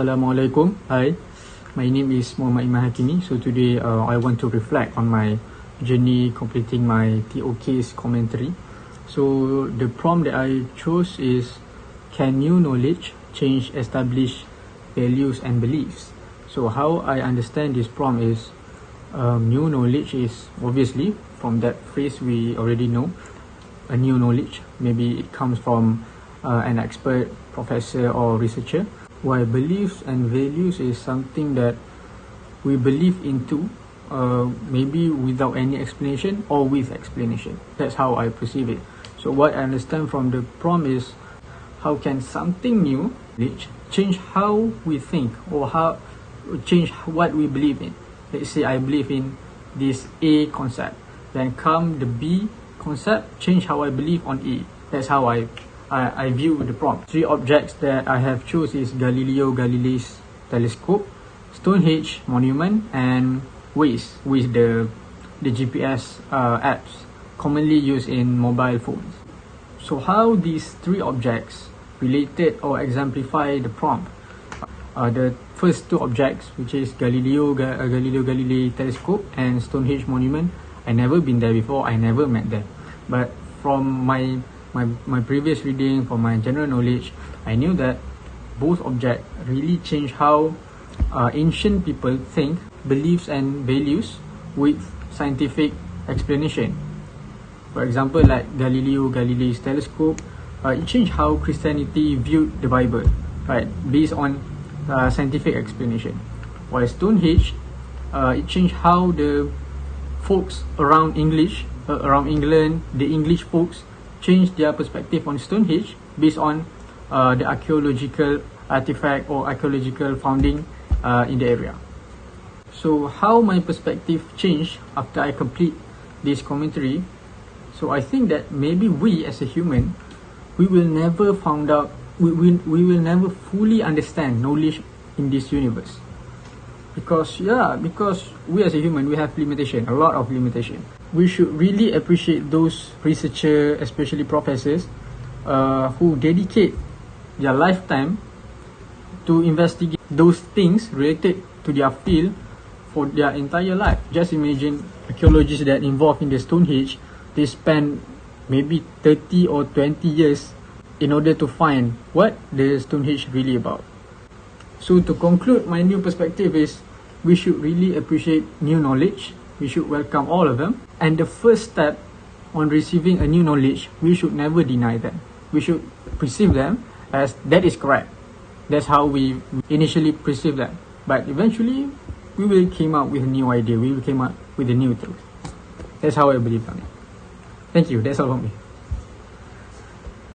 Assalamualaikum. Hi, my name is Iman Hakimi. So today I want to reflect on my journey completing my TOK's commentary. So the prompt that I chose is, can new knowledge change established values and beliefs? So how I understand this prompt is, new knowledge is obviously from that phrase we already know, a new knowledge. Maybe it comes from an expert, professor or researcher. While beliefs and values is something that we believe into, maybe without any explanation or with explanation. That's how I perceive it. So what I understand from the prompt is, how can something new change how we think, or how change what we believe in? Let's say I believe in this A concept, then come the B concept, change how I believe on A. That's how I view the prompt. Three objects that I have chosen is Galileo Galilei's telescope, Stonehenge monument, and Waze with the GPS apps commonly used in mobile phones. So how these three objects related or exemplify the prompt? The first two objects, which is Galileo Galilei telescope and Stonehenge monument, I never been there before, I never met them. But from my previous reading, for my general knowledge, I knew that both objects really change how ancient people think, beliefs and values with scientific explanation. For example, like Galileo Galilei's telescope, it changed how Christianity viewed the Bible, right, based on scientific explanation. While Stonehenge, it changed how the folks around England, the English folks, change their perspective on Stonehenge based on the archaeological artifact or archaeological founding in the area. So how my perspective changed after I complete this commentary? So I think that maybe we as a human, we will never we will never fully understand knowledge in this universe. Because we as a human, we have limitation, a lot of limitation. We should really appreciate those researchers, especially professors, who dedicate their lifetime to investigate those things related to their field for their entire life. Just imagine archaeologists that involved in the Stonehenge, they spend maybe 30 or 20 years in order to find what the Stonehenge really about. So to conclude, my new perspective is, we should really appreciate new knowledge. We should welcome all of them. And the first step on receiving a new knowledge, we should never deny them. We should perceive them as that is correct. That's how we initially perceive them. But eventually, we will come up with a new idea. We will come up with a new truth. That's how I believe on it. Thank you. That's all from me.